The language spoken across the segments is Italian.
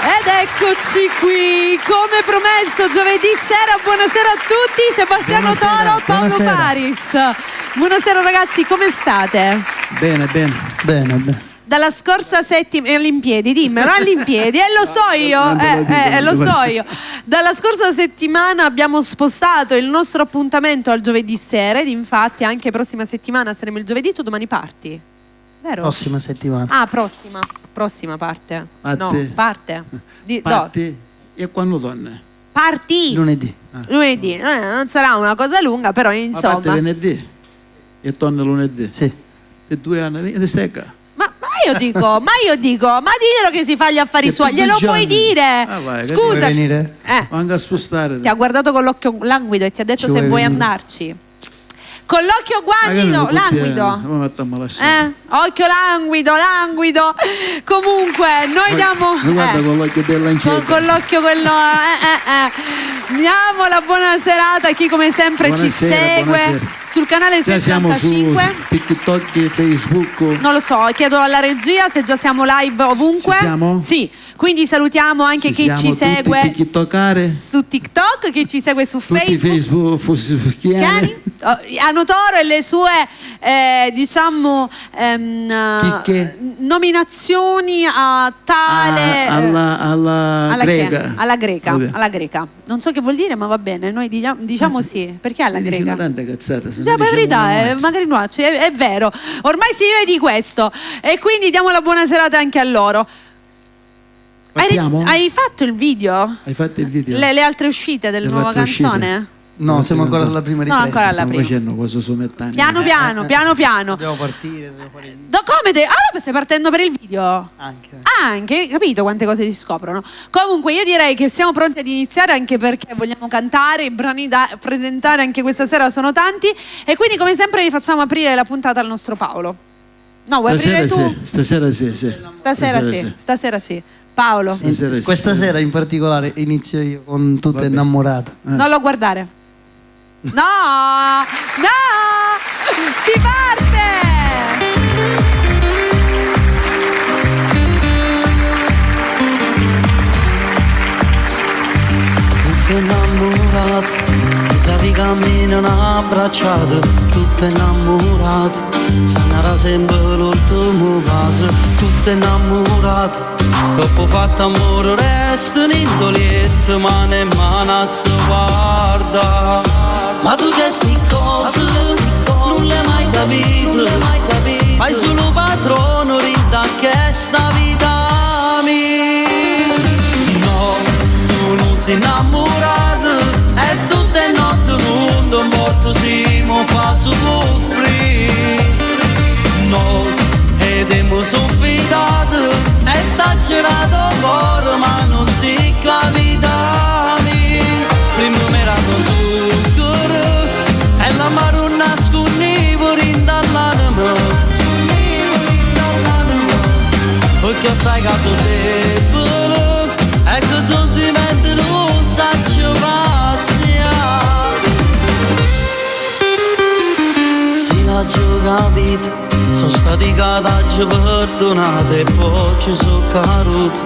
Ed eccoci qui, come promesso, giovedì sera. Buonasera a tutti, Sebastiano Toro, Paolo Paris. Buonasera ragazzi, come state? Bene. Dalla scorsa settimana, all'impiedi, dimmelo, all'impiedi, lo so io. Dalla scorsa settimana abbiamo spostato il nostro appuntamento al giovedì sera ed infatti anche prossima settimana saremo il giovedì. Tu domani parti, vero? Prossima settimana. Ah, prossima parte. Parte. Parti e quando torna? Parti Lunedì. Lunedì, non sarà una cosa lunga, però insomma. Parte venerdì e torna lunedì. Sì. E 2 anni di secca. Ma io dico, ma diglielo che si fa gli affari suoi, glielo puoi dire? Vai, Scusa, venire? Anche a spostare. ti ha guardato con l'occhio languido e ti ha detto Ci se vuoi vuoi venire? andarci. Con l'occhio languido. Occhio languido. Comunque, noi diamo. Guarda con l'occhio dell'ancetta. Con l'occhio quello. Diamo la buona serata a chi come sempre ci segue buonasera. sul canale Siamo 75. su TikTok e Facebook. Non lo so, chiedo alla regia se già siamo live ovunque. Ci siamo? Sì, quindi salutiamo anche chi ci segue TikTokare. su TikTok, chi ci segue su Tutti Facebook. Chiari? Hanno Toro e le sue nominazioni a tale alla greca. alla greca, Vabbè. alla greca. Non so che vuol dire, ma va bene, noi diciamo sì, perché alla greca? Tante cazzate. Cioè, per verità, magari no, è vero. Ormai si vive di questo e quindi diamo la buona serata anche a loro. Hai fatto il video? Hai fatto il video? Le altre uscite della nuova canzone? No, siamo ancora alla prima ripresa. Sono ancora alla prima. Facendo questo somettano. Piano piano. Dobbiamo partire, dobbiamo fare il video. Come allora stai partendo per il video? Anche. Capito quante cose si scoprono. Comunque io direi che siamo pronti ad iniziare, anche perché vogliamo cantare, i brani da presentare anche questa sera sono tanti e quindi come sempre vi facciamo aprire la puntata al nostro Paolo. No, vuoi aprire tu? Stasera sì. Stasera sì. Paolo. Questa sera in particolare inizio io con Tutte innamorate. Non lo guardare. No! Si parte! Tutte innamorate, pensavi camminano abbracciate, tutte innamorate, sarà sempre l'ultimo passo, tutte innamorate, dopo fatto amore restano indoliette, mano in mano si guarda. Ma tu che sti cose, non le hai mai capito, fai solo padrone, rinda che sta vita mia. No, tu non sei innamorato, e tutte notte non morto siamo fa soffrire. No, ed emo son fidato, e t'ha girato cuore, ma non si capita mia. Prima mi era con zucchero, e la maronna scornivo rindall'anima, perché sai caso debole, e che sentimenti non saccio pazzia. Si l'ha già capito, sono stati cataggi perdonati e poi ci sono caduti,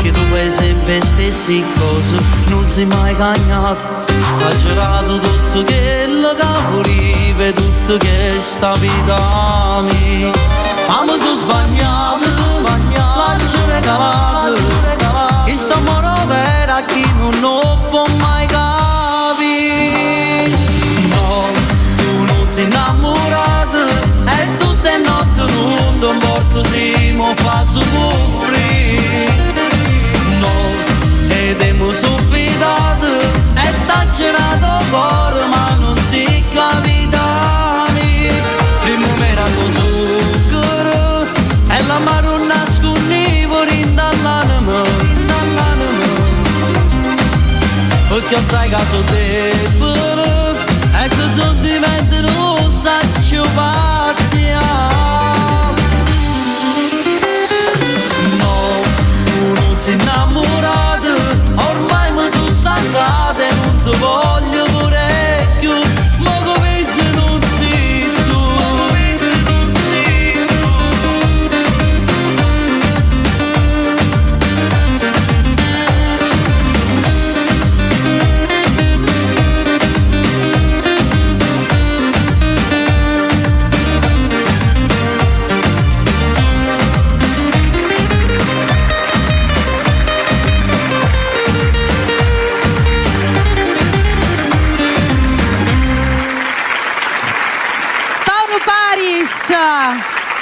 che tu fai sempre stessi cose, non sei mai cagnato. Ha girato tutto quello che voleva, tutto che sta vita mia. Ma mi sono sbagliato, lascio regalato, che sta amore vera chi non può mai capire. No, tu non sei innamorato, e tutte notte non morto siamo fa soffrire. No, ed emo son fidato, e t'ha girato cuore, ma non si capita mia. Prima mi era con zucchero, e la maronna scornivo rindall'anima, perché sai caso debole, e che sentimenti non saccio pazzia. No, tu non sei innamorato, ormai mi sono stancato e non ti voglio pure più, ma come se non sei tu.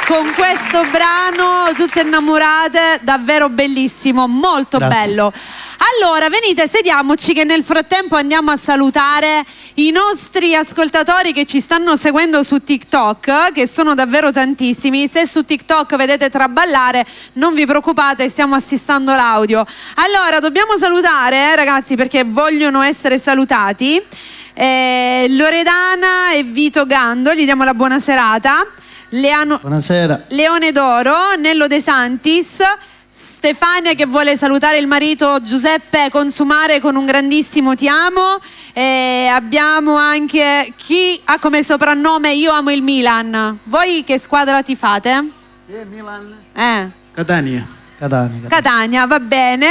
con questo brano, tutte innamorate, davvero bellissimo, molto Grazie. bello. Allora, venite, sediamoci che nel frattempo andiamo a salutare i nostri ascoltatori che ci stanno seguendo su TikTok, che sono davvero tantissimi. Se su TikTok vedete traballare, non vi preoccupate, stiamo assistendo l'audio. Allora, dobbiamo salutare, ragazzi, perché vogliono essere salutati. Loredana e Vito Gando, gli diamo la buona serata. Buonasera. Leone d'Oro, Nello De Santis, Stefania che vuole salutare il marito Giuseppe Consumare con un grandissimo ti amo. Abbiamo anche chi ha come soprannome Io amo il Milan. Voi che squadra tifate? Milan. Catania. Catania, va bene.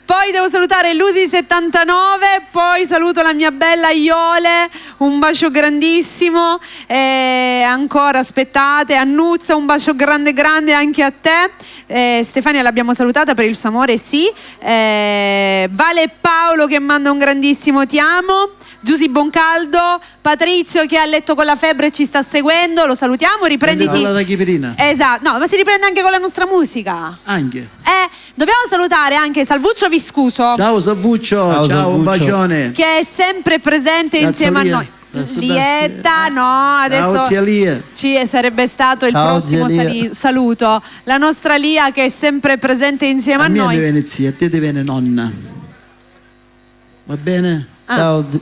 Poi devo salutare Lusi79, poi saluto la mia bella Iole, un bacio grandissimo. Ancora aspettate, Annuzza, un bacio grande grande anche a te. Stefania l'abbiamo salutata per il suo amore, sì. Vale Paolo che manda un grandissimo ti amo. Giusy Boncaldo, Patrizio che è a letto con la febbre e ci sta seguendo, lo salutiamo, riprenditi. La chiperina. Esatto, no, ma si riprende anche con la nostra musica. Anche. Dobbiamo salutare anche Salvuccio Viscuso. Ciao Salvuccio, ciao, un bacione. Che è sempre presente insieme a noi. Lieta, no, adesso Ciao zia Lia. ci sarebbe stato il Ciao, prossimo zia Lia. saluto. La nostra Lia che è sempre presente insieme a mia noi. deve zia, a te deve nonna. Va bene? Ciao, zia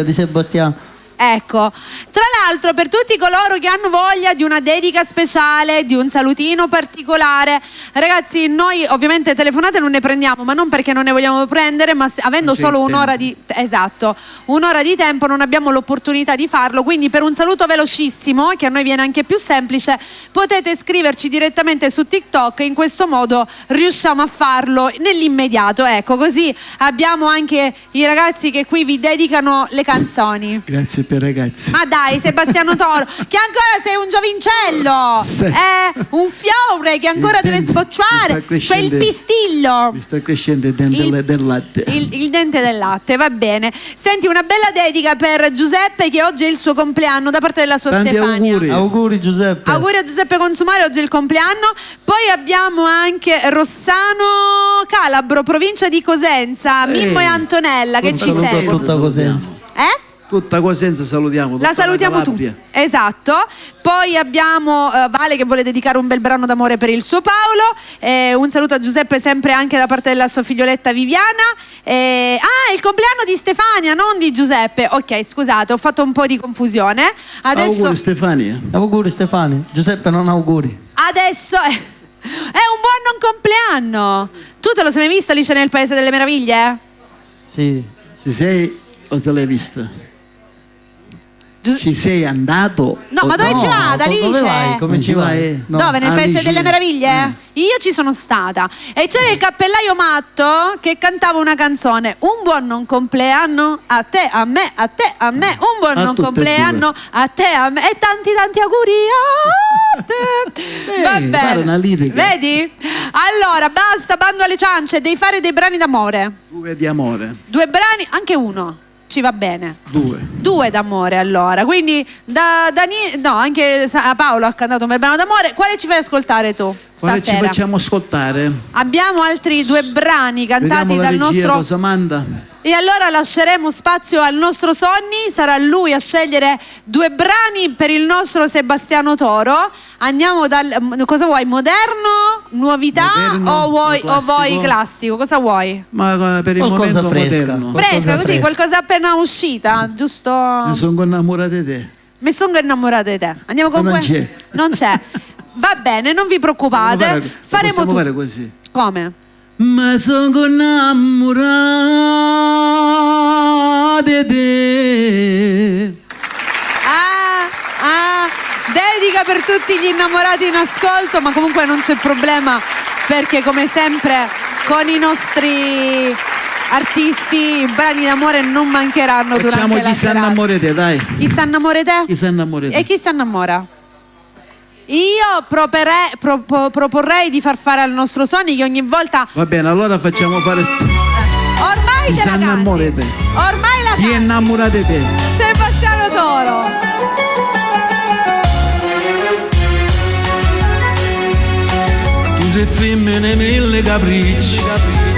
di Sebastiano. Ecco, tra l'altro per tutti coloro che hanno voglia di una dedica speciale, di un salutino particolare, ragazzi, noi ovviamente telefonate non ne prendiamo, ma non perché non ne vogliamo prendere, ma avendo solo un'ora di tempo non abbiamo l'opportunità di farlo, quindi per un saluto velocissimo, che a noi viene anche più semplice, potete scriverci direttamente su TikTok, in questo modo riusciamo a farlo nell'immediato, ecco, così abbiamo anche i ragazzi che qui vi dedicano le canzoni. Grazie per ragazzi. Ma dai, Sebastiano Toro, che ancora sei un giovincello, Sì. Un fiore che ancora deve sbocciare, quel pistillo. Mi sta crescendo il dente del latte. Il dente del latte, va bene. Senti, una bella dedica per Giuseppe che oggi è il suo compleanno da parte della sua Tanti Stefania. Auguri Giuseppe. Auguri a Giuseppe Consumare, oggi è il compleanno. Poi abbiamo anche Rossano Calabro, provincia di Cosenza, Mimmo e Antonella che ci saluto a seguono. Tutta Cosenza. Tutta Cosenza salutiamo. La salutiamo tutti. Esatto. Poi abbiamo Vale che vuole dedicare un bel brano d'amore per il suo Paolo. Un saluto a Giuseppe sempre anche da parte della sua figlioletta Viviana. Il compleanno di Stefania, non di Giuseppe. Ok, scusate, ho fatto un po' di confusione. Adesso Auguri Stefania. Auguri Stefania. Giuseppe non auguri. Adesso è un buon non compleanno. Tu te lo sei mai visto Alice nel Paese delle Meraviglie? Sì. Ci sei o te l'hai vista? Ci sei andato? No, ma dove ci vada Alice? Dove vai? Come ci vai? No. Dove? Nel Paese Alice. delle Meraviglie? Io ci sono stata e c'era il cappellaio matto che cantava una canzone. Un buon non compleanno a te, a me, a te, a me. Un buon A non tutte e compleanno a te, a me. E tanti auguri a te. Va bene. fare una lirica. Vedi? Allora, basta, bando alle ciance. Devi fare dei brani d'amore. 2 di amore. 2 brani, anche uno. Ci va bene. 2. 2 d'amore allora, quindi anche Paolo ha cantato un bel brano d'amore. Quale ci fai ascoltare tu Quale ci stasera? facciamo ascoltare? Abbiamo altri 2 brani cantati Vediamo la dal regia nostro. cosa manda. E allora lasceremo spazio al nostro Sonny, sarà lui a scegliere 2 brani per il nostro Sebastiano Toro. Andiamo cosa vuoi? Moderno, novità Moderno, o vuoi classico? classico? Cosa vuoi? Ma per il Qualcosa momento fresca. moderno. Fresca, così, fresca. qualcosa appena uscita, giusto? Mi sono innamorato di te. Mi sono innamorata di te. Andiamo con Non questo? c'è. Non c'è. Va bene, non vi preoccupate. Faremo possiamo tutto. fare così. Come? Ma sono innamorato di te. Dedica per tutti gli innamorati in ascolto, ma comunque non c'è problema perché come sempre con i nostri artisti i brani d'amore non mancheranno Facciamo durante la chi si serata. innamora di te, dai. Chi si innamora di te? Chi si innamora di te? E chi si innamora? Io proporrei di far fare al nostro Sony che ogni volta Va bene, allora facciamo fare. ormai Chi te si la innamora canti. di te? Ormai la Chi è canti. innamorato di te? Sebastiano Toro. mille femmine, mille capricci,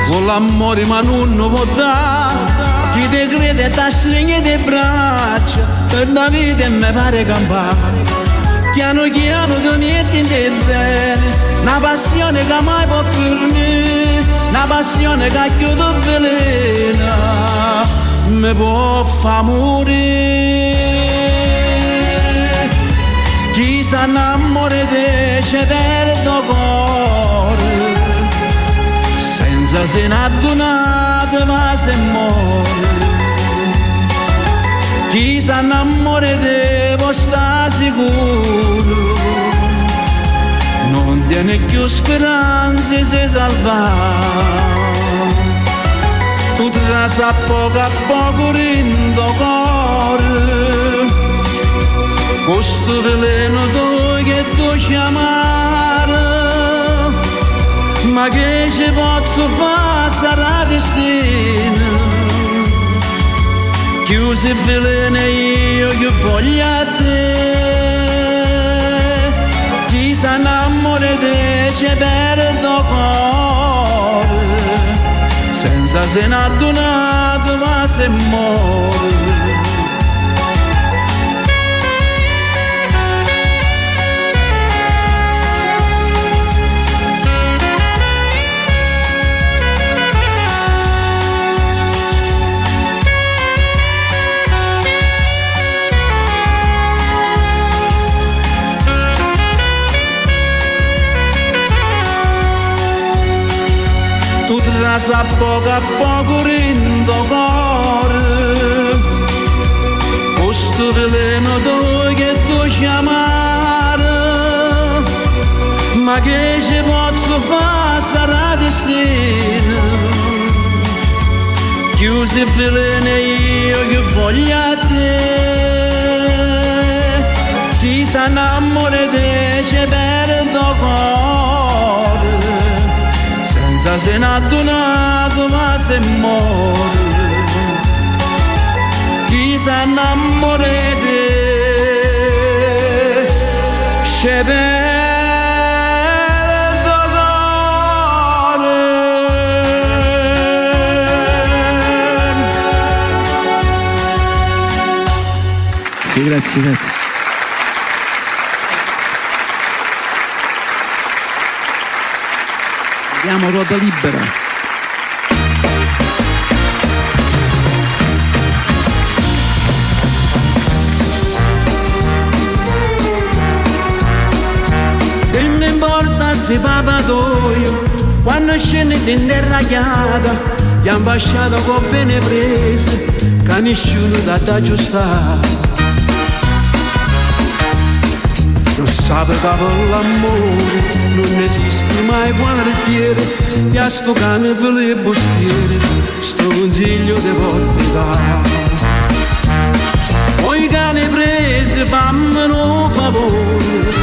con l'amore ma non può dare. Chi te crede ti stringe le braccia, per la vita mi pare campare. Piano piano ti metti in te bene, una passione che mai può fermare, una passione che chiude velena, mi può far morire. Chi si innamora di te ci perde il cuore, senza se ne addonato ma se muore. Chi si innamora di te può stare sicuro, non tiene più speranze se salva. Tu ti sa poco a poco rindo cuore, questo veleno tu che tu chiamare, ma che ci posso fare, sarà destino. Chiusi il veleno io che voglio a te. Chi si innamora di te ci perde il cuore, senza se ne addonato ma se muore. Tu trasa poco a poco rindo cuore, questo veleno tu che tu chiamare, ma che ci posso fare, sarà destino. Chiusi il veleno io che voglio a te. Chi si innamora di te ci perde il cuore, senza se ne addonato ma se muore. Chi si innamora di te ci perde il cuore. Sì, grazie, grazie. Andiamo ruota libera. E mi importa se papatoio, quando scende in terra chiara, gli han basciato con bene prese, che nessuno da aggiustare. Lo sapeva per l'amore, non esiste mai quartiere, e a sto cane per le bustiere, sto consiglio di volte dare. Poi cane prese, fammi un favore,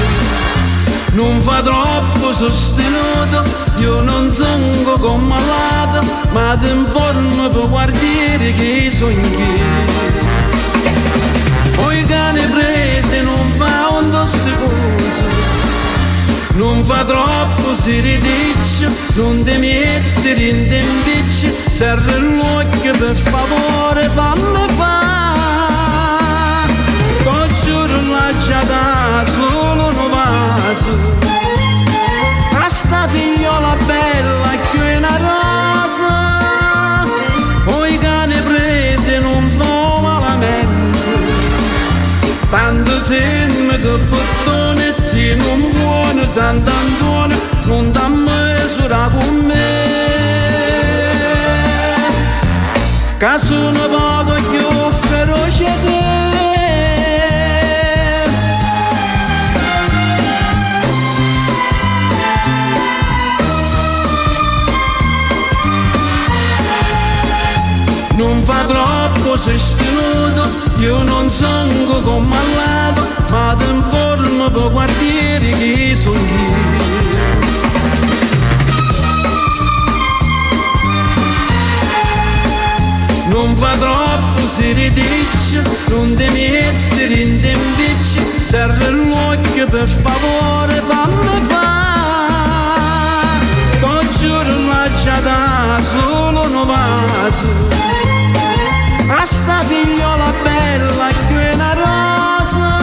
non fa troppo sostenuto, io non sono come malato, ma ti informo per quartiere che sono in. Poi cane prese non fa un dosso cosa, non fa troppo siridiccio, non ti mettere in tempiccio, serve l'occhio per favore fammi fa. Congiuro lasciata solo un vaso, a sta figliola bella che è una rosa. Poi cane prese non fa malamente, tanto sembra che bottone se non buono Sant'Antonio non t'ha misura con me, che sono poco più feroce di te. Non fa troppo sostenuto, io non sono come malato, ma ti informo per quartiere che sono io. Non fa troppo siridiccio, non ti mettere in tempiccio, serve l'occhio per favore fammi fa. casa, a sta figliola bella che una rosa,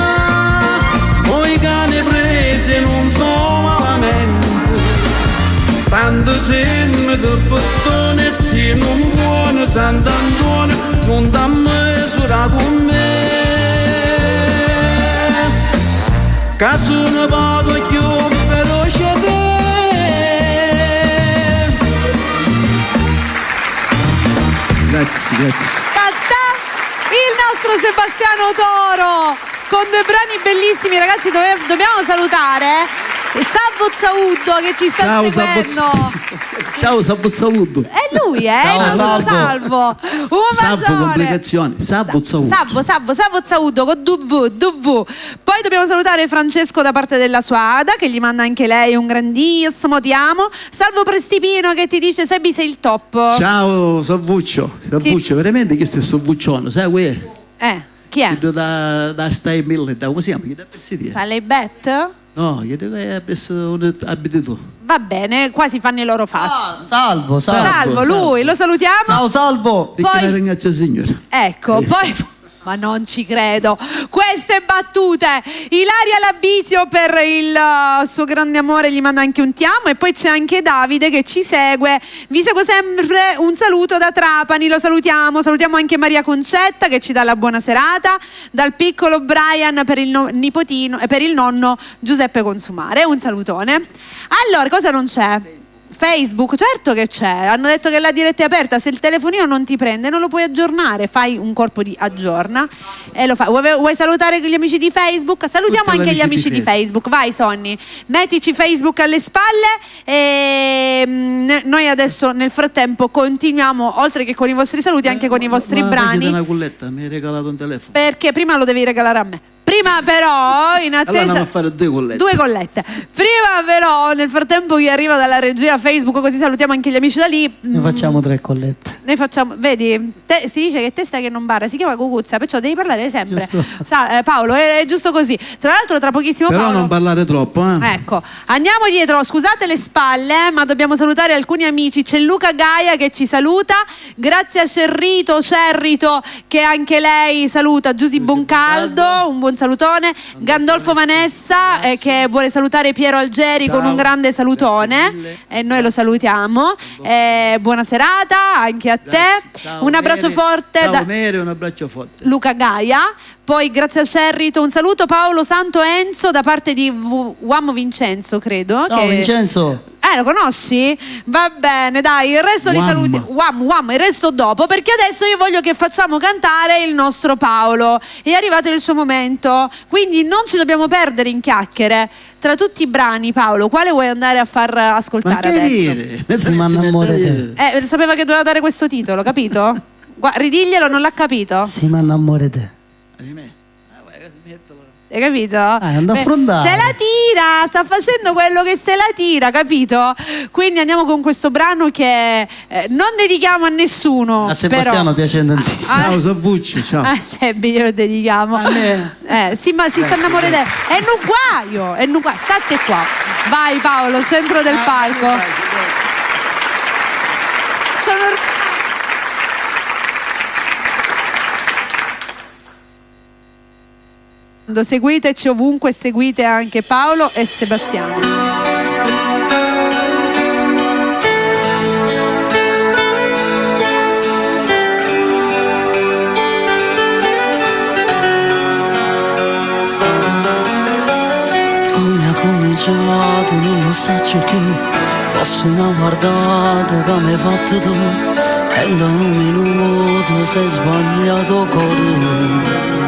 poi cane prese non so malamente, tanto semme di bottone, se non buono Sant'Antonio, non da misura con me, che sono poco più feroce di te. Grazie, grazie. Canta il nostro Sebastiano Toro con due brani bellissimi. Ragazzi, dobbiamo salutare Salvo Zauddo che ci sta seguendo. Ciao Salvo Zauddo. È lui, Ciao, il nostro Salvo. Un Salvo bacione. complicazioni. Salvo Zauddo. Salvo Zauddo con W. Poi dobbiamo salutare Francesco da parte della sua Ada che gli manda anche lei un grandissimo ti amo. Salvo Prestipino che ti dice Sebi sei il top. Ciao Salvuccio. Salvuccio, veramente questo è Salvuccione, sai qui? Chi è? Da Stai Mille, da come si chiama? Gli dà pezzi Sale Bet? No, gli dico che ha preso un abito. Va bene, qua si fanno i loro fatti. Salvo. Salvo, lui, lo salutiamo. Ciao Salvo. E che ne ringrazio il Signore. Ecco, poi... Ma non ci credo. Queste battute. Ilaria Labisio per il suo grande amore gli manda anche un ti amo. E poi c'è anche Davide che ci segue. Vi segue sempre. Un saluto da Trapani, lo salutiamo. Salutiamo anche Maria Concetta che ci dà la buona serata. Dal piccolo Brian per il nipotino e per il nonno Giuseppe Consumare. Un salutone. Allora, cosa non c'è? Facebook, certo che c'è, hanno detto che la diretta è aperta, se il telefonino non ti prende non lo puoi aggiornare, fai un corpo di aggiorna e lo fai. Vuoi salutare gli amici di Facebook? Salutiamo anche gli amici di Facebook, vai Sonny, mettici Facebook alle spalle e noi adesso nel frattempo continuiamo oltre che con i vostri saluti anche con i vostri brani. Una culletta, mi hai regalato un telefono. Perché prima lo devi regalare a me. Prima però, in attesa... Allora andiamo a fare due collette. Due collette. Prima però, nel frattempo che arriva dalla regia Facebook, così salutiamo anche gli amici da lì. Ne facciamo 3 collette. Noi facciamo, vedi, si dice che testa che non barra, si chiama cucuzza, perciò devi parlare sempre. Paolo, è giusto così. Tra l'altro tra pochissimo Però Paolo... non parlare troppo, Ecco, andiamo dietro, scusate le spalle, ma dobbiamo salutare alcuni amici. C'è Luca Gaia che ci saluta, grazie a Cerrito che anche lei saluta, Giusy Boncaldo, un buon salutone, Gandolfo Vanessa che vuole salutare Piero Algeri con un grande salutone e noi lo salutiamo. Buona serata anche a te. Ciao, Un abbraccio forte ciao, da Mere, un abbraccio forte. Luca Gaia. Poi grazie a Cerrito un saluto Paolo Santo Enzo da parte di Uomo Vincenzo, credo. Ciao Vincenzo. Lo conosci? Va bene, dai, il resto li saluti. Il resto dopo, perché adesso io voglio che facciamo cantare il nostro Paolo. È arrivato il suo momento, quindi non ci dobbiamo perdere in chiacchiere. Tra tutti i brani, Paolo, quale vuoi andare a far ascoltare adesso? Si manna amore te. Sapeva che doveva dare questo titolo, capito? Ridiglielo, non l'ha capito. Si manna amore te. Hai capito? Andò a affrontare. Se la tira, sta facendo quello che se la tira, capito? Quindi andiamo con questo brano che non dedichiamo a nessuno. A Sebastiano piace tantissimo. Ciao Salvuccio, ciao. A Sebbi glielo dedichiamo. A me. Sì, ma si sta innamorando. È un guaio, state qua. Vai Paolo, centro del palco. Sono seguiteci ovunque, seguite anche Paolo e Sebastiano. Come ha cominciato non lo so più, forse una guardata che mi hai fatto tu e da un minuto sei sbagliato cuore.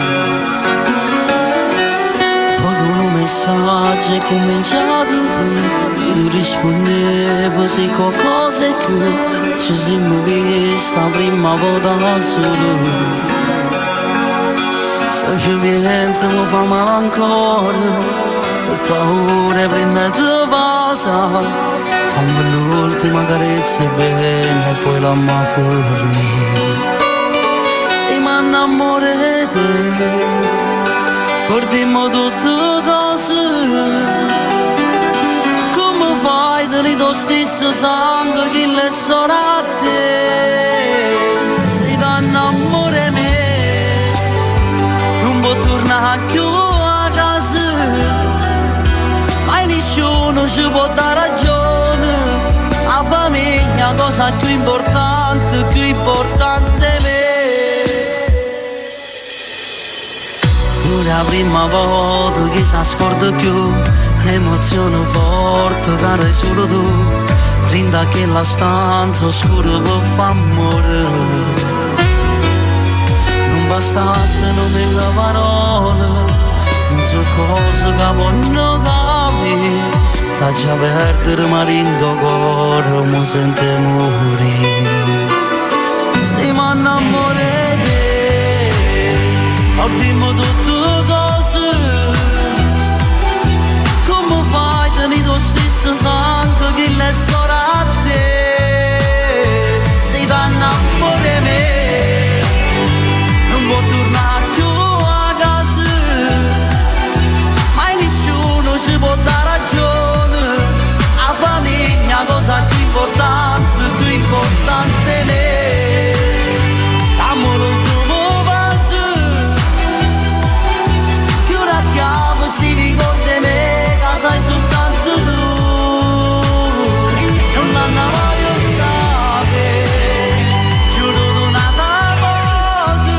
Messaggio è cominciato tu rispondevo se qualcosa è che ci siamo vista prima volta da solo. Se ci penso mi fa male ancora, ho paura prima di passa, fammi l'ultima carezza bene e poi la mi forni. Se mi innamoro di te guardiamo tutte cose, come fai di tuo stesso sangue che le sono a te? ci può dare ragione, la famiglia cosa più importante per me. Pure la prima volta che si scorda più, emozione forte che hai solo tu, rinda che la stanza oscura per far morire. Non bastasse non mille parole, non so cosa che possono capire, sta già perdere ma rindo cuore mi sente morire. Se mi innamoro di te, o dimmi tutte cose, come fai a tenere lo stesso sangue che le sorelle a te? Se ti innamori di me, non può tornare più a casa, mai nessuno ci può dare ragione, la famiglia cosa più importante è me. Amore il tuo passo, chiudi la chiave, sti ricordi di me, che sai soltanto tu, non l'hanno voglio sapere, giuro non la voto,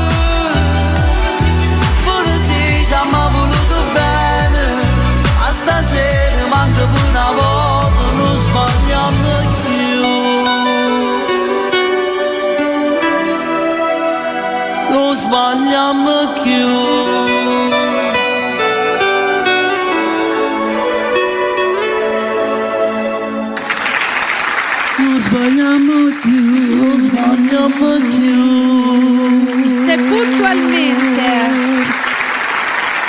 pure se ci hanno voluto bene, a stasera manca più una volta, non sbagliamo più, non sbagliamo più. Non sbagliamo più.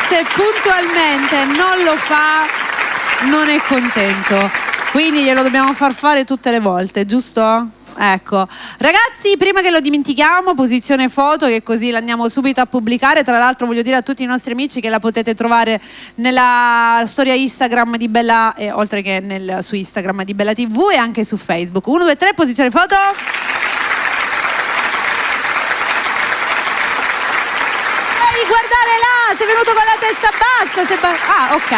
Se puntualmente non lo fa, non è contento. Quindi glielo dobbiamo far fare tutte le volte, giusto? Ecco, ragazzi, prima che lo dimentichiamo, posizione foto, che così l'andiamo subito a pubblicare. Tra l'altro voglio dire a tutti i nostri amici che la potete trovare nella storia Instagram di Bella, oltre che su Instagram di Bella TV, e anche su Facebook. 1, 2, 3, posizione foto. Devi guardare là, sei venuto con la testa bassa. Ok.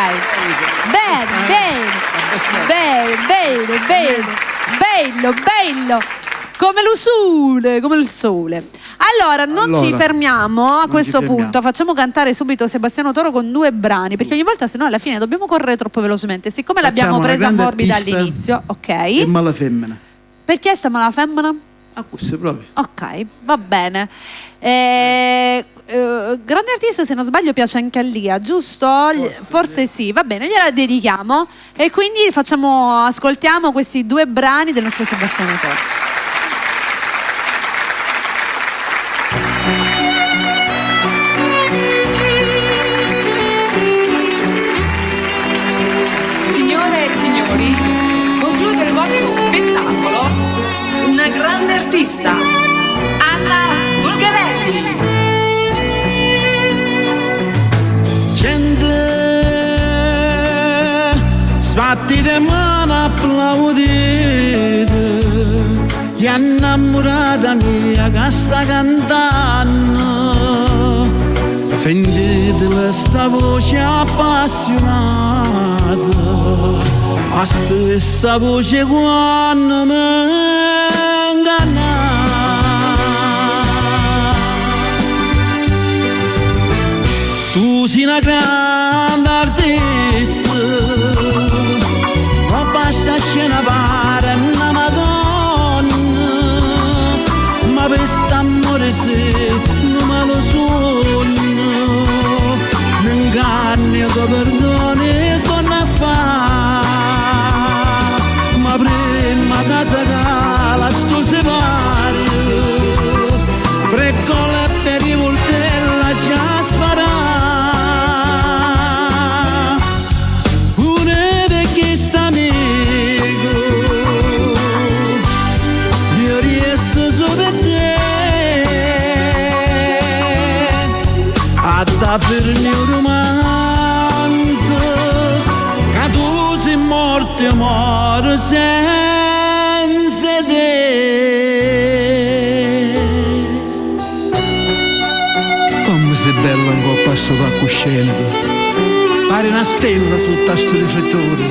Bene. Bello, come il sole. Allora, non ci fermiamo a questo punto, facciamo cantare subito Sebastiano Toro con 2 brani, perché ogni volta se no alla fine dobbiamo correre troppo velocemente, siccome l'abbiamo presa morbida all'inizio. Ok. E mala femmina. Perché sta mala femmina? A questo proprio. Ok, va bene. Grande artista, se non sbaglio piace anche a Lia, giusto? Forse sì, va bene, gliela dedichiamo e quindi ascoltiamo questi 2 brani del nostro Sebastiano Toro. Signore e signori, conclude il vostro spettacolo una grande artista, Anna Bulgarelli. Sbatti le mani applaudite, gli innamorata mia che sta cantando, sentite sta voce appassionata, la stessa voce quando mi inganna. Tu sei una grande artista, basta scena pare una madonna, ma per st'amore se non me lo sogno, mi inganni che perdoni con a fa, ma prima casa cala sto separi, 3 colle per i voltella già sparà. Per il mio romanzo, che tu sei morto e muore senza te. Come sei bella in coppa sto palcoscenico, pare una stella sul tasto riflettore,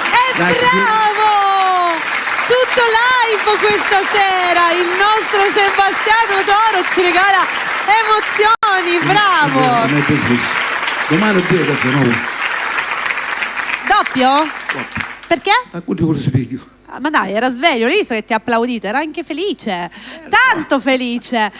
questa sera, il nostro Sebastiano Toro ci regala emozioni, bravo. Domani due perché no? Doppio? Perché? A cui ti spiego? Ma dai, era sveglio, hai visto che ti ha applaudito, era anche felice, tanto felice.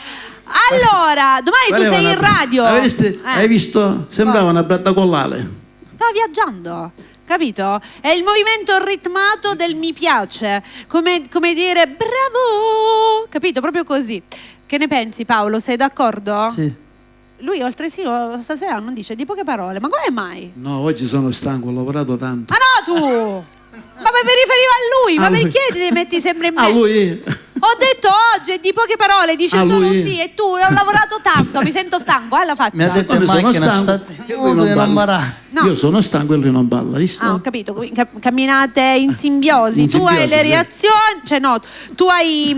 Allora, domani tu sei in radio. Hai visto? Sembrava una brattacollale. Stava viaggiando, capito? È il movimento ritmato del mi piace, come dire bravo, capito? Proprio così. Che ne pensi, Paolo? Sei d'accordo? Sì. Lui oltresì stasera non dice di poche parole, ma come mai? No, oggi sono stanco, ho lavorato tanto. Ah no, tu! Ma mi riferivo a lui, ma perché ti metti sempre in me? A lui? Ho detto oggi è di poche parole, dice A solo lui? sì, e tu, ho lavorato tanto, mi sento stanco, alla faccia. Mi ha detto in Come sono macchina, stanco? state Che lui muto non e non balla. barà. No. Io sono stanco e lui non balla, visto? Ah, ho capito, camminate in simbiosi, In tu hai simbiosi, le sì. reazioni, cioè no, tu hai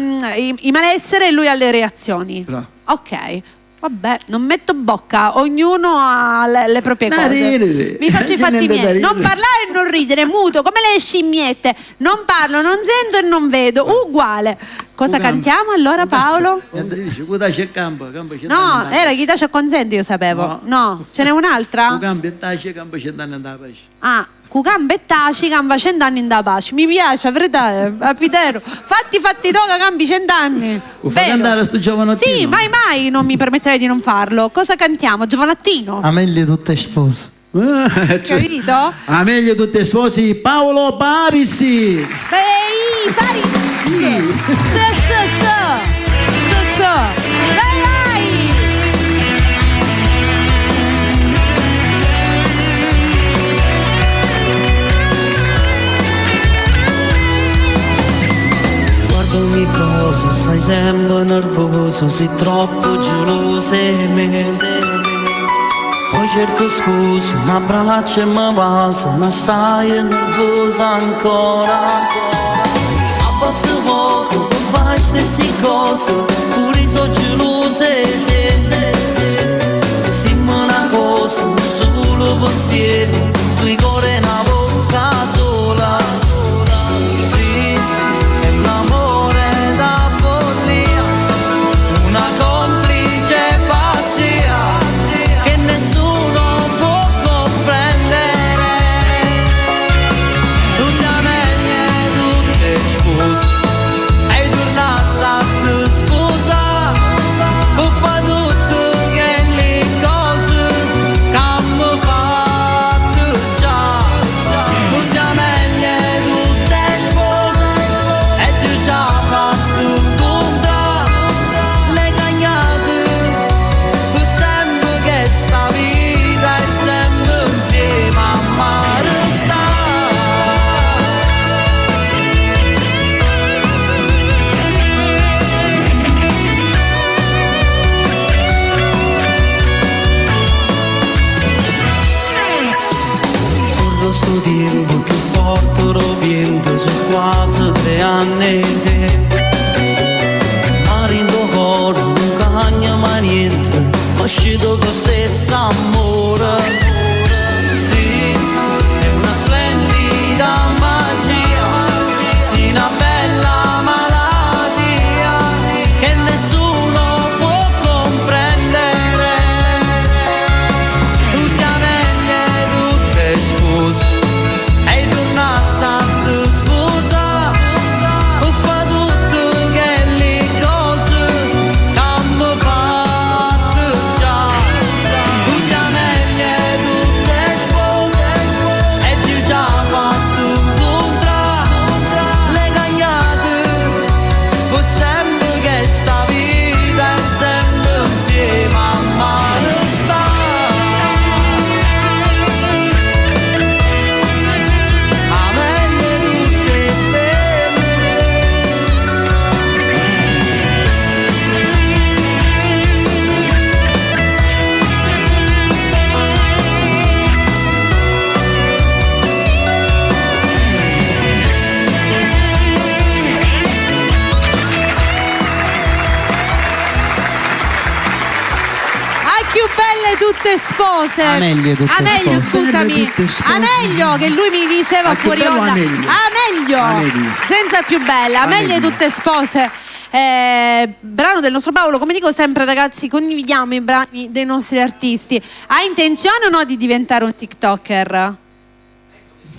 i malessere e lui ha le reazioni. Bravo. Ok. Vabbè, non metto bocca, ognuno ha le proprie Da cose. ridere. Mi faccio i C'è fatti niente da miei. Non ridere. parlare e non ridere, muto, come le scimmiette. Non parlo, non sento e non vedo, uguale. Cosa Uguale. cantiamo allora, Paolo? Dice, guarda c'è campo c'è No, era chi tace consente, io sapevo. No, ce n'è un'altra? campo e tace, campo c'è danno da pace. Ah, cu gambe e taci, camba 100 anni in da pace. Mi piace, la verità, Pitero. Fatti toga, cambi 100 anni. Lo fai Vero? cantare sto giovanottino? Sì, mai non mi permetterei di non farlo. Cosa cantiamo? Giovanottino? Amelie tutte spose. Capito? A meglio tutte sposi Paolo Parisi. Beh, pari. Sì. Vai. Guardami cosa, stai sempre nervoso, sei troppo geloso di me. Poi cerco scusa, un abbraccio e mi passa, ma stai nervosa ancora. A volte poco, fai stesse cose, pure sono geloso di te. Siamo una cosa, un solo pensiero, due cuori e una bocca sola. Sì, è l'amore da follia, una complice pazzia che nessuno può comprendere. Tu sei meglio tutte spose, hai tornato a te sposa, o fa tutto che le cose che hanno fatto già. Tu sei meglio tutte spose, e tu già fatto incontrare le cagnate, per sempre che sta vita è sempre insieme a mare sta. Ricordo sto tempo più forte lo viento, sono quasi 3 anni te. Marindo cuore, non cagna ma niente, ho uscito con stesso amore. Sì, è una splendida magia, sì, una bella malattia che nessuno può comprendere. Tu sei meglio tutte spose, hai tornato a te sposa, o fa tutto che le cose che hanno fatto già. Tu sei tutte spose. Amelie tutte Ameglio, spose. scusami. Tutte spose. Ameglio, che lui mi diceva Ah, che fuori bello onda. Ameglio. Ameglio. Senza più bella. Amelie tutte spose. Brano del nostro Paolo. Come dico sempre, ragazzi, condividiamo i brani dei nostri artisti. Ha intenzione o no di diventare un TikToker?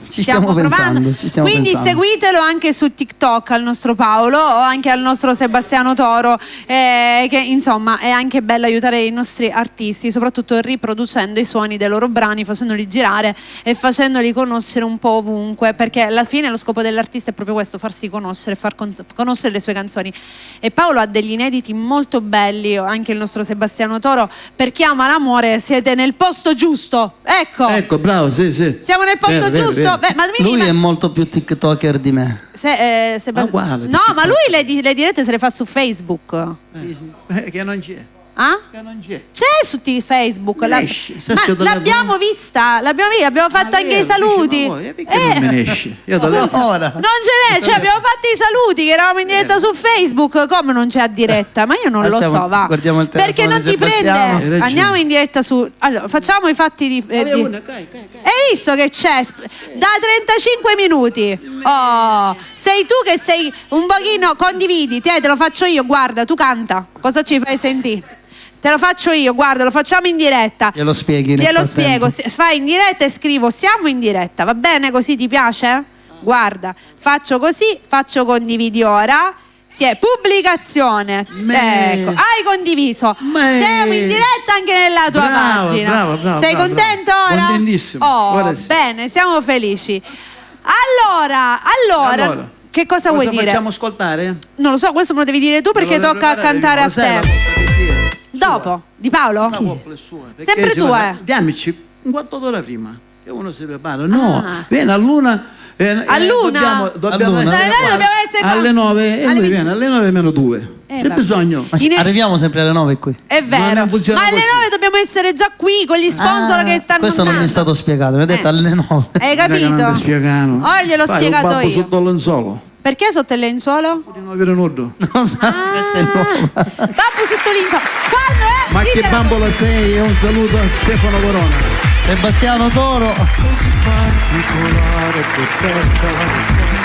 Ci stiamo pensando. Quindi seguitelo anche su TikTok al nostro Paolo o anche al nostro Sebastiano Toro, che insomma è anche bello aiutare i nostri artisti, soprattutto riproducendo i suoni dei loro brani, facendoli girare e facendoli conoscere un po' ovunque, perché alla fine lo scopo dell'artista è proprio questo: farsi conoscere, far conoscere le sue canzoni. E Paolo ha degli inediti molto belli, anche il nostro Sebastiano Toro. Per chi ama l'amore siete nel posto giusto. Ecco, bravo, sì. siamo nel posto giusto. Vero. Beh, ma Lui è molto più TikToker di me. uguale, no, ma lui le dirette se le fa su Facebook. Che non c'è. Ah? Che non c'è. C'è su Facebook. Esce, se Ma si telefono- l'abbiamo vista, abbiamo fatto anche i saluti. Perché non me ne esce? Io te lo dico. Ora. Non ce n'è, cioè abbiamo fatto i saluti che eravamo in diretta su Facebook. Come non c'è a diretta? Ma io non lo so, va. Guardiamo il telefono Perché non di ti Sebastiano. Hai prende? ragione. Andiamo in diretta su. Allora, facciamo i fatti di. Cai. Hai visto che c'è? Da 35 minuti. Oh, sei tu che sei un pochino. Condividi, te lo faccio io, guarda, tu canta. Cosa ci fai sentire? Te lo faccio io, guarda, lo facciamo in diretta. Glielo spieghi nel Glielo frattempo. spiego, fai in diretta e scrivo siamo in diretta, va bene così, ti piace? Guarda, faccio così, faccio condividi ora. Pubblicazione. Ecco, hai condiviso. Siamo in diretta anche nella tua pagina. Bravo. Sei contento ora? Contentissimo. Oh, Ora sì. bene, siamo felici. Allora, che cosa vuoi dire? Facciamo ascoltare? Non lo so, questo me lo devi dire tu perché Me lo tocca devo cantare a preparare, te. Dopo, di Paolo? Una coppola è sua. Perché Sempre dice, tu, guarda, diamoci un quarto d'ora prima che uno si prepara. No, Ah. viene a luna. A luna? Dobbiamo A luna. essere Noi qua dobbiamo essere qua. alle 9 e Alle lui 20. viene alle 9 meno 2. C'è vabbè. bisogno. Ma arriviamo sempre alle 9 qui. È vero, non funziona ma alle così. 9 dobbiamo essere già qui con gli sponsor che stanno Questo non mi è andando. stato spiegato, mi ha detto alle 9. Hai Non capito? ti spiegano. Ora gliel'ho Fai spiegato un babbo io. sotto il lenzuolo. Perché sotto il lenzuolo? Di non avere nudo. Non sa, questa è nuova. Babbo sotto il lenzuolo. Quando è? Ma che Ditela. bambola sei? E un saluto a Stefano Corona. Sebastiano Toro. Così particolare e perfetta,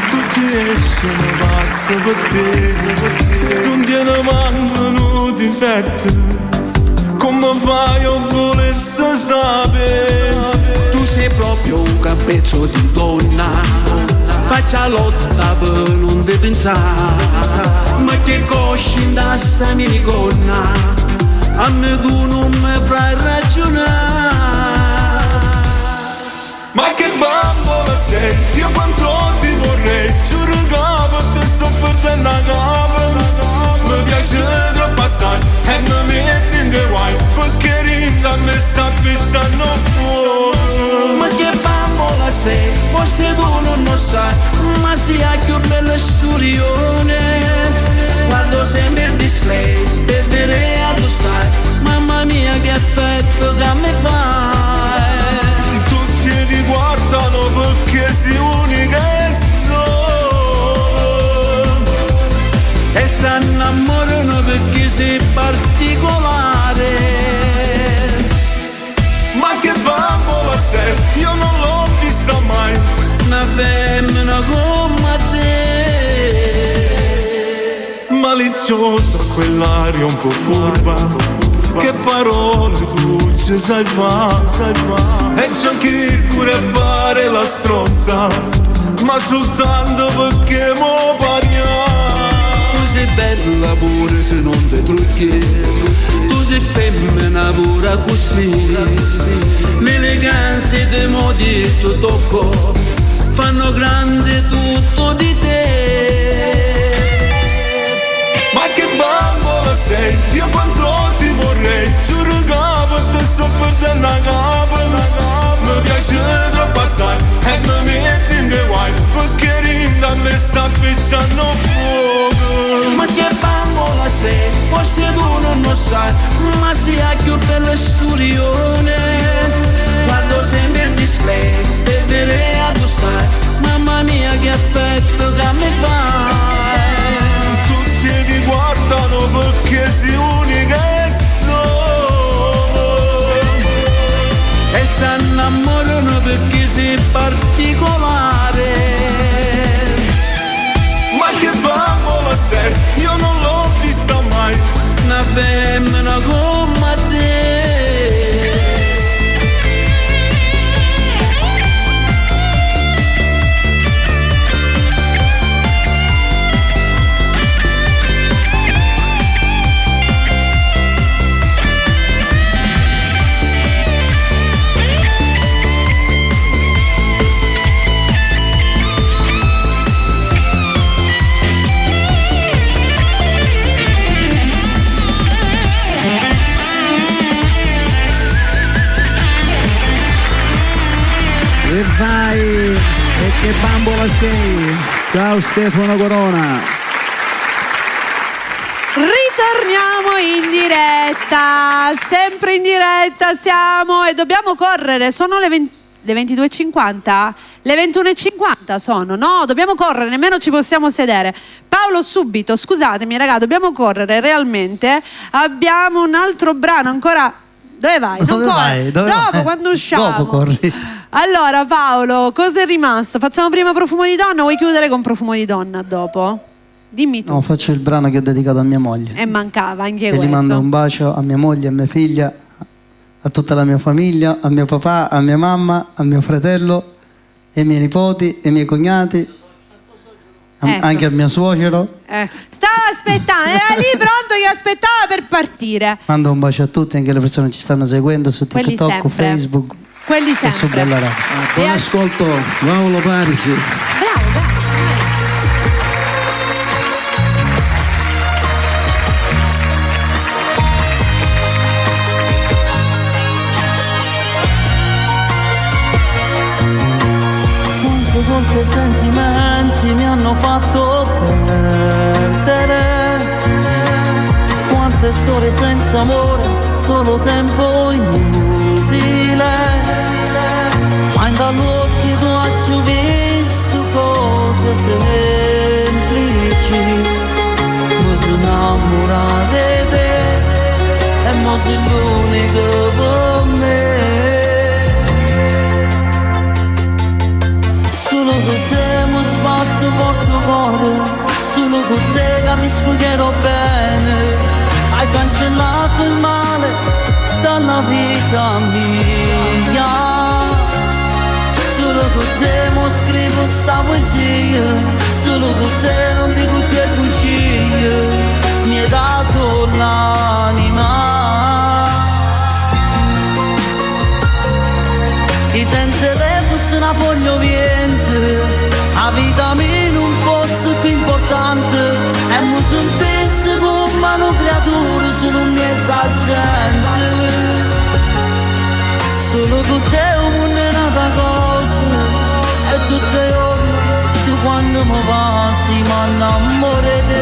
tutti escono pazzi per te, non te ne mancano difetti, come fai o volessi sapere? Tu sei proprio un capriccio di donna, faccia lotta per non te pensare, ma che cosci da sta minigonna, a me tu non mi fai ragionare. Ma che bambola sei, io quanto ti vorrei, giuro che per te sto perdendo la capa. Mi piace troppo assai e mi metti in the guai, perché rinda me sta pizzando fuori. Ma che bambola sei, forse tu non lo sai, ma sei più bello sturione. Quando sembri il display e vedere a tu stai, mamma mia che effetto che mi fai. Tutti ti guardano perché sei unica e sola, e si innamorano perché sei particolare. Ma che bambola sei, io non l'ho vista mai, una femmina come te, maliziosa quell'aria un po' furba, che parole tu ci sai fare, e c'è chi pure a fare la stronza, ma soltanto perché mo parliamo. Tu sei bella pure se non ti trucchi, tu sei femmina pure così, l'eleganza e dei modi il tuo tocco fanno grande tutto di te. Ma che bambola sei, io quanto ti vorrei, giuro che per te sto perdendo la capa. Mi piace troppo assai e mi metti in the guai, perché rinda me sta pizzando fuoco. Ma che bambola sei, forse tu non lo sai, ma sei più bella sturione. Quando sembri il display e vedere a tu stai, mamma mia che effetto che mi fai. Tutti ti guardano perché sei unica e sola, Ciao Stefano Corona. Ritorniamo in diretta, sempre in diretta siamo e dobbiamo correre, sono le 22:50? Le 21:50 sono, no? Dobbiamo correre, nemmeno ci possiamo sedere. Paolo, subito, scusatemi raga, dobbiamo correre realmente. Abbiamo un altro brano ancora. Dove vai? Dove vai? Dove dopo, vai? quando usciamo. Dopo corri. Allora Paolo, cosa è rimasto? Facciamo prima Profumo di Donna o vuoi chiudere con Profumo di Donna dopo? Dimmi tu. No, faccio il brano che ho dedicato a mia moglie. E mancava anche E questo. gli mando un bacio a mia moglie, a mia figlia, a tutta la mia famiglia, a mio papà, a mia mamma, a mio fratello, ai miei nipoti, ai miei cognati, Ecco. anche al mio suocero. Stava aspettando, era lì pronto che aspettava per partire. Mando un bacio a tutti, anche le persone che ci stanno seguendo su Quelli TikTok, sempre. Facebook Quelli e su sempre. Bella Radio. Buon ascolto, Paolo Parisi. Bravo, bravo. Quante volte sentimenti mi hanno fatto perdere, quante storie senza amore, solo tempo inutile. Ma in dall'occhio tu hai visto cose semplici, mi sono innamorato di te e mo sei l'unico per me. Solo con te mi sbatto porto cuore, solo con te capisco che ero bene. Hai cancellato il male dalla vita mia. Solo con te mo scrivo sta poesia, solo con te non dico che bugie, mi hai dato l'anima. E senza te fosse una voglio niente, la vita mia non fosse più importante, e mi sentisse come una creatura, sono mezza gente. Solo con te non è nata cosa, e tutte le giorni tu quando mi passi mi innamoro di te.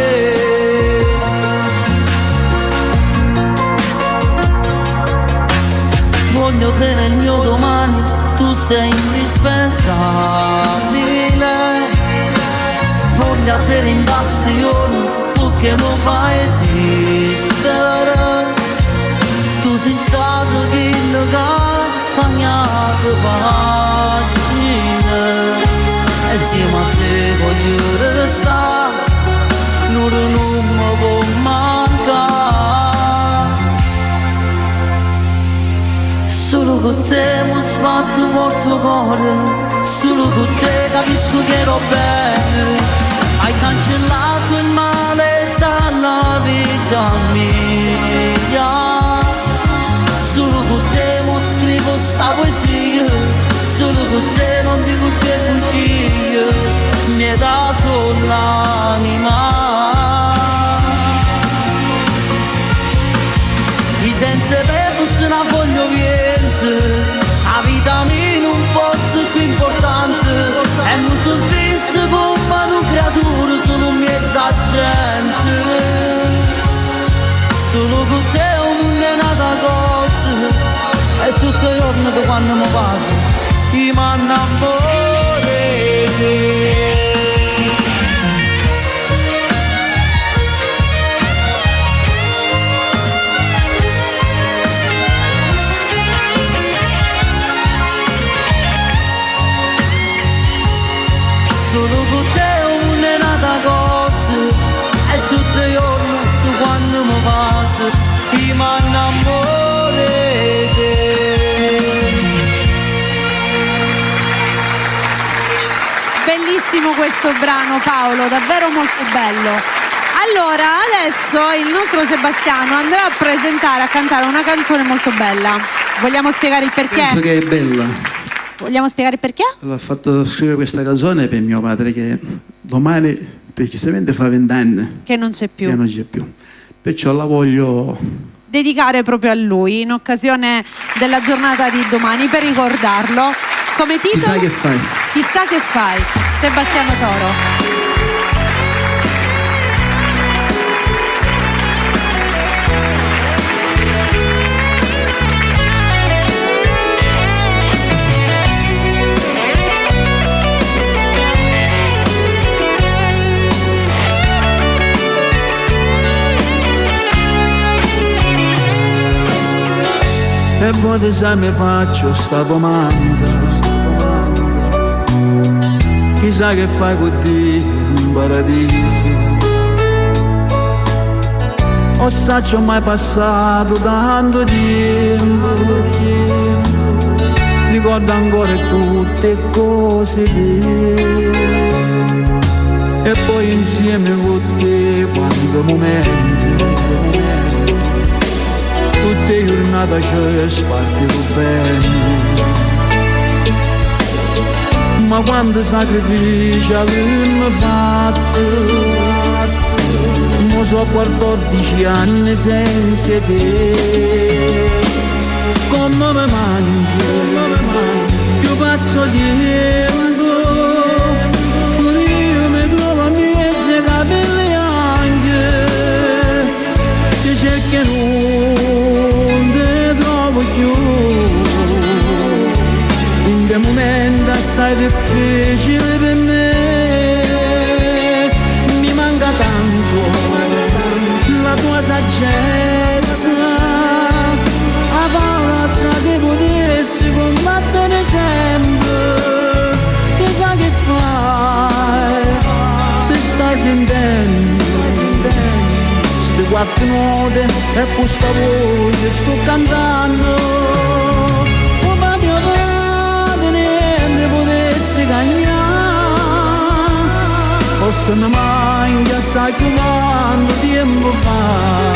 Voglio te nel mio domani, tu sei indispensabile. Voglio a te in bastione, tu che mi fai esistere. Tu sei stato quello che ha cambiato pagina, e insieme a te voglio restare, non mi può mancare. Solo con te mi sbatto porto cuore, solo con te capisco che ero bene. Hai cancellato il male dalla vita mia. Solo con te mo scrivo sta poesia, solo con te non dico che bugie, mi hai dato l'anima. E senza te fosse non voglio niente, la vita mia non fosse più importante, e mi sentisse come una creatura, sono mezza gente. Solo con te non è nata cosa, e tutto il giorno da quando mi parlo io mi innamoro di te. Solo con te non è nata cosa, e tutto il giorno tu quando mi passi io mi innamoro di te. Bellissimo questo brano Paolo, davvero molto bello. Allora, adesso il nostro Sebastiano andrà a presentare, a cantare una canzone molto bella. Vogliamo spiegare il perché? Penso che è bella. Vogliamo spiegare il perché? L'ho fatto scrivere questa canzone per mio padre che domani precisamente fa 20 anni Che non c'è più. che non c'è più. Perciò la voglio dedicare proprio a lui in occasione della giornata di domani, per ricordarlo. Come titolo? Chissà che fai. Chissà che fai. Sebastiano Toro. E poi se mi faccio sta domanda, chissà che fai con te in paradiso. O saccio mai passato tanto tempo, ricordo ancora tutte cose che. E poi insieme con te quando momenti, tutte giornate ci spartito bene. Ma quando sacrifici avevamo fatto, mo so 14 anni senza te. Come mi mangio, più passo tempo, pure io mi trovo a mezzo capelli anche, che cercano non ti trovo più. In quel momento assai difficile per me, mi manca tanto la tua saggezza, la forza che potessi combattere sempre. Chissà che fai se stai sentendo ste 4 note e questa voce sto cantando. Oh Padre, Padre, niente potessi cagnare, o se ne mangia sai quanto tempo fa.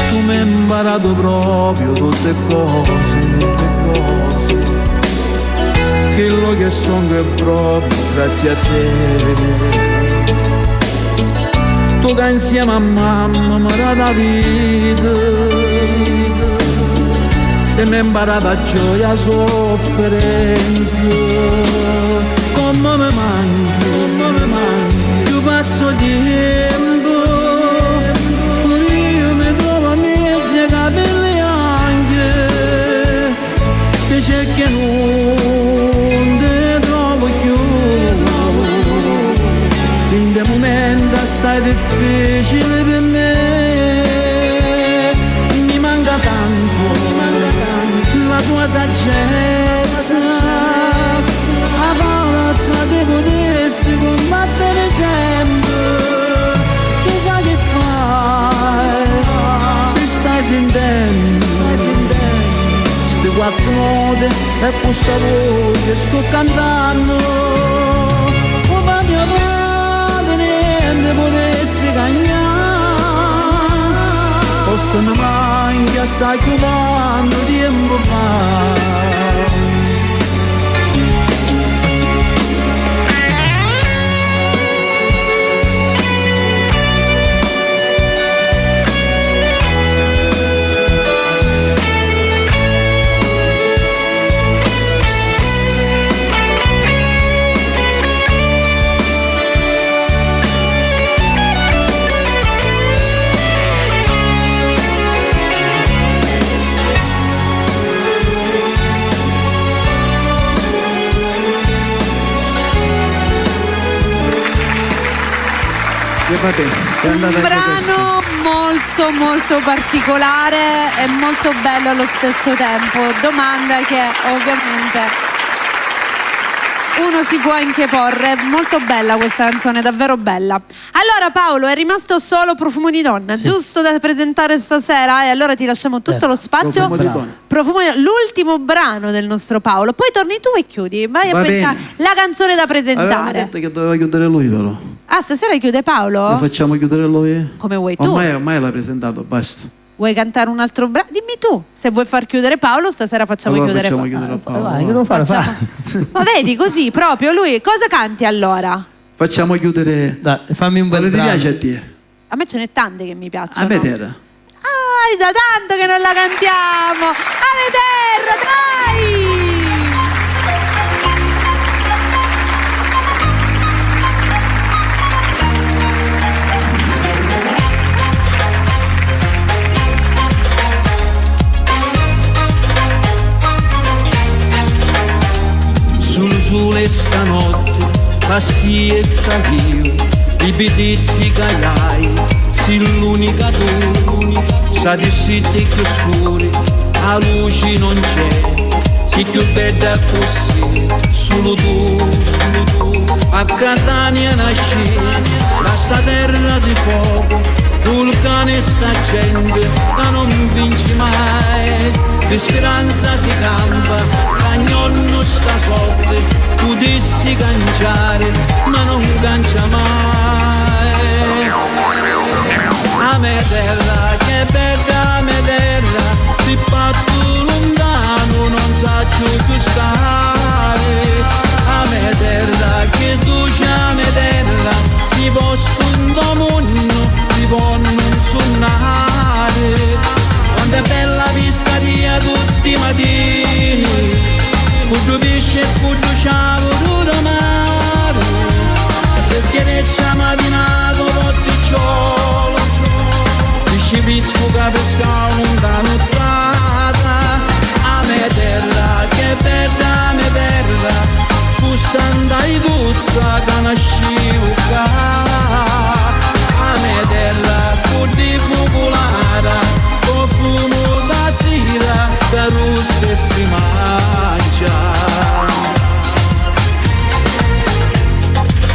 Tu mi hai imparato proprio tutte cose, quello che sono è proprio grazie a te. Tu che insieme a mamma mi hai dato la vita e mi hai imparato a gioia, a sofferenza. Come mi mangi, più passo tempo, pure io mi trovo a mezzo capelli anche, che cercano non ti trovo più. In quel momento assai difficile per me, mi manca tanto la tua saggezza, la forza che potessi combattere sempre. Chissà che fai se stai sentendo ste 4 note e questa voce sto cantando. Oh Padre, Padre, niente potessi cagnare, o se ne mangia sai quanto tempo fa. Un brano molto molto particolare e molto bello allo stesso tempo. Domanda che ovviamente uno si può anche porre. Molto bella questa canzone, davvero bella. Allora Paolo, è rimasto solo Profumo di Donna, sì, giusto da presentare stasera, e allora ti lasciamo tutto lo spazio. L'ultimo brano del nostro Paolo, poi torni tu e chiudi. Vai a pensare la canzone da presentare. Avevamo detto che doveva chiudere lui però. Ah, stasera chiude Paolo? Lo facciamo chiudere lui? Come vuoi tu. Ormai l'ha presentato, basta. Vuoi cantare un altro brano? Dimmi tu, se vuoi far chiudere Paolo, stasera facciamo chiudere Paolo. Vai, che lo fa? Ma vedi, così proprio lui. Cosa canti allora? Facciamo chiudere. Dai, fammi un bel Quale ti brano. piace a te? A me ce n'è tante che mi piacciono. A me terra. Ah, è da tanto che non la cantiamo. Ave terra, dai! Sul sole stanotte passi e io i pizzi cagliai si l'unica tu sa di sitte più scuri a luce non c'è si più bella così solo tu a Catania nasci la sta terra di fuoco vulcane sta gente che non vinci mai di speranza si campa cagnollo sta sorte tu dissi canciare ma non cancia mai a me terra che bella me terra si patto lontano non sa più stare a me terra che tu c'è me terra ti posto un domunno ti vogliono suonare quando è bella piscaria tutti i mattini Cudo pesce e cudo ciavo duro mare Peschereccia matinato potticciolo Pesce pisco che pescavo da nottata A me terra, che bella me terra Custanda i tuzza che nascivo qua A me terra, cudi fuculata Con fumo da sera, da russa e si mangia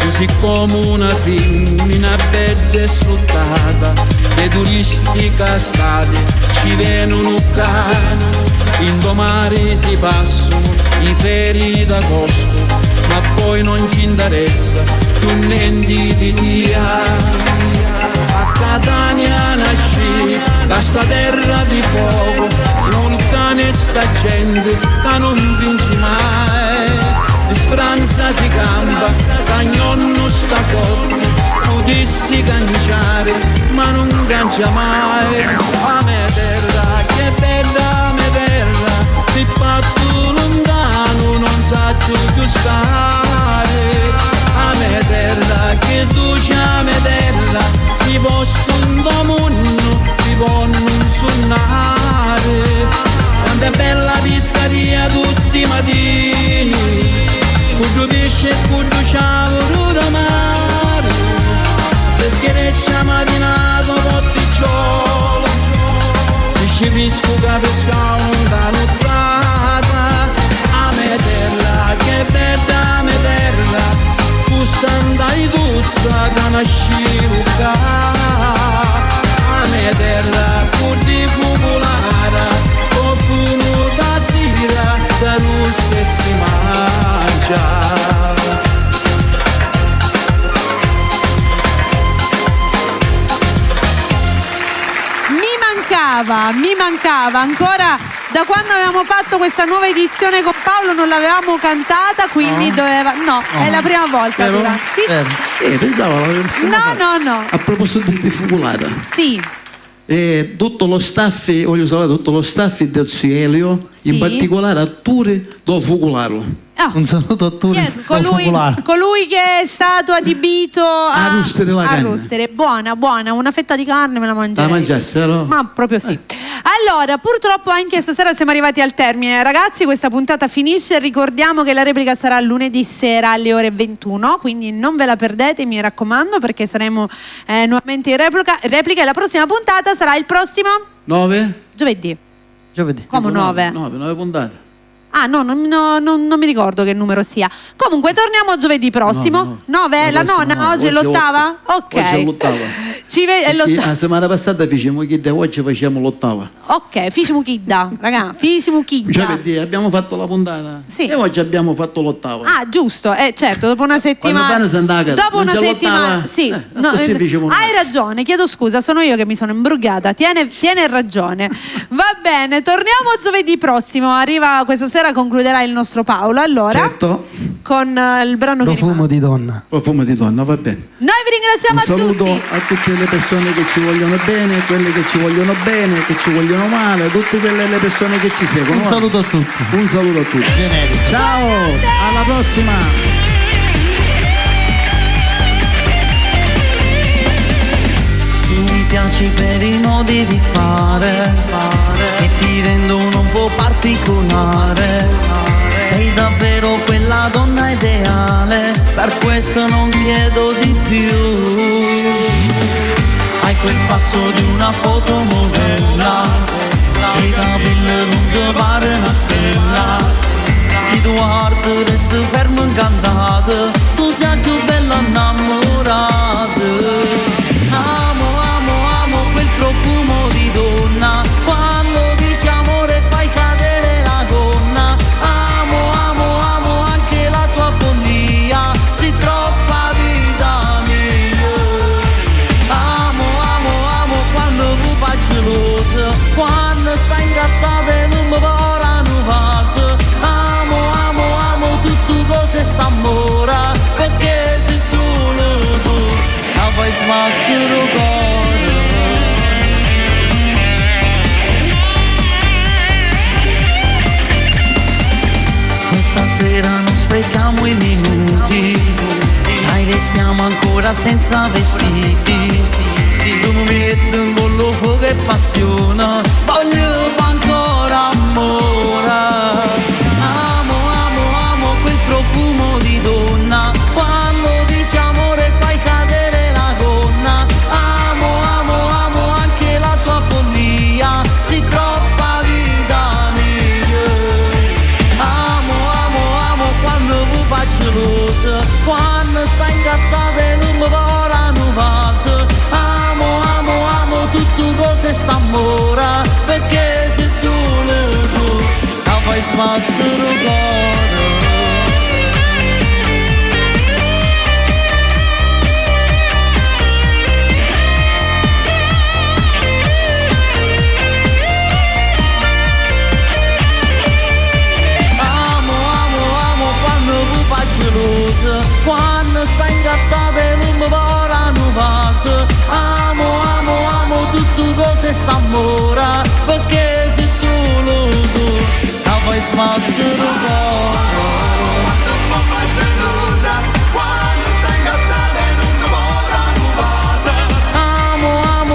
Così come una femmina bella e sfruttata le turisti castate ci vengono cano indomani si passano i feri d'agosto ma poi non ci interessa più niente di dia a Catania nasci da sta terra di fuoco vulcane sta gente che non vinci mai di speranza si campa cagnollo sta sotto tu dissi canciare ma non cancia mai a me terra che bella me terra si patto lontano non sa più stare a me terra che tu c'è me terra si posto un domunno si vogliono suonare quando è bella piscaria tutti i mattini cudo pesce e cudo ciavo duro mare peschereccia matinato potticciolo pesce pisco che pescavo da nottata a me terra che bella me terra custanda i tuzza che nascivo qua a me terra cudi fuculata con fumo da sera da russa e si mangia mi mancava ancora da quando avevamo fatto questa nuova edizione con Paolo non l'avevamo cantata quindi doveva è la prima volta Vero? Durante. Sì? Pensavo l'avessimo fatto. No A proposito di fuculata, sì tutto lo staff, voglio salutare tutto lo staff del Elio, Sì. in particolare attore do fucularo. Un saluto a tutti. colui che è stato adibito A rustere la carne. rustere. Buona, una fetta di carne me la mangerei. La mangiasse, no? Ma proprio sì. Allora, purtroppo anche stasera siamo arrivati al termine. Ragazzi, questa puntata finisce. Ricordiamo che la replica sarà lunedì sera alle ore 21, quindi non ve la perdete, mi raccomando, perché saremo nuovamente in replica e la prossima puntata sarà il prossimo 9? giovedì. Giovedì. Come 9? 9 puntate. Ah non mi ricordo che numero sia. Comunque torniamo giovedì prossimo. 9? La nonna? Oggi è l'8ª? Ok. Oggi è l'8ª. La settimana passata facciamo chidda, oggi facciamo l'ottava. Ok, fisimu chidda, raga, fisimu chidda. Cioè per dire, abbiamo fatto la puntata e oggi abbiamo fatto l'ottava. Ah, giusto, certo, dopo una settimana. Dopo una settimana, sì. No, hai ragione, chiedo scusa, sono io che mi sono imbrugliata. Tiene ragione. Va bene, torniamo giovedì prossimo. Arriva questa sera, concluderà il nostro Paolo. Allora, certo, con il brano Profumo di donna. Profumo di donna, va bene. Noi vi ringraziamo a tutti. Un saluto a tutte le persone che ci vogliono bene, quelle che ci vogliono bene, che ci vogliono male, tutte quelle persone che ci seguono. Un saluto a tutti. Un saluto a tutti. Ciao, alla prossima. Mi piaci per i modi di fare che ti rendono un po' particolare. Sei davvero quella donna ideale, per questo non chiedo di più. Hai quel passo di una fotomodella che da non pare una stella. Chi tu arte resta fermo incantato, tu sei più bella innamorata. Amo quel profumo di donna, quando dici amore fai cadere la gonna. Amo anche la tua follia, si troppa vita mia. Amo quando tu fai gelosa, quando stai incazzata e non mi vorranno fare. Amo tutto cose sta mora, perché sei solo tu, la fai smettere il cuore. Questa sera non sprechiamo i minuti, dai restiamo ancora senza vestiti. Tu mi metti in collo fuoco e passione, voglio ancora amore. Amo quel profumo di donna, quando dici amore fai cadere la gonna. Amo anche la tua follia, si troppa vita mia. Amo quando tu fai gelosa, quando stai incazzata e non mi vorranno fare. Amo tutto cose sta mora, perché sei solo tu, la fai smettere il cuore. Amo quando tu fai gelosa, quando stai incazzata e non mi vorranno fare. Amo tutto cose sta mora, perché sei solo tu, la fai smettere il cuore.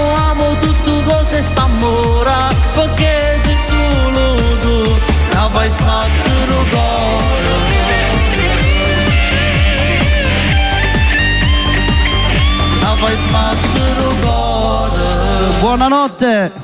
Amo tutto cose sta mora, perché sei solo tu, la fai smettere il cuore. La fai smettere il cuore. Buonanotte.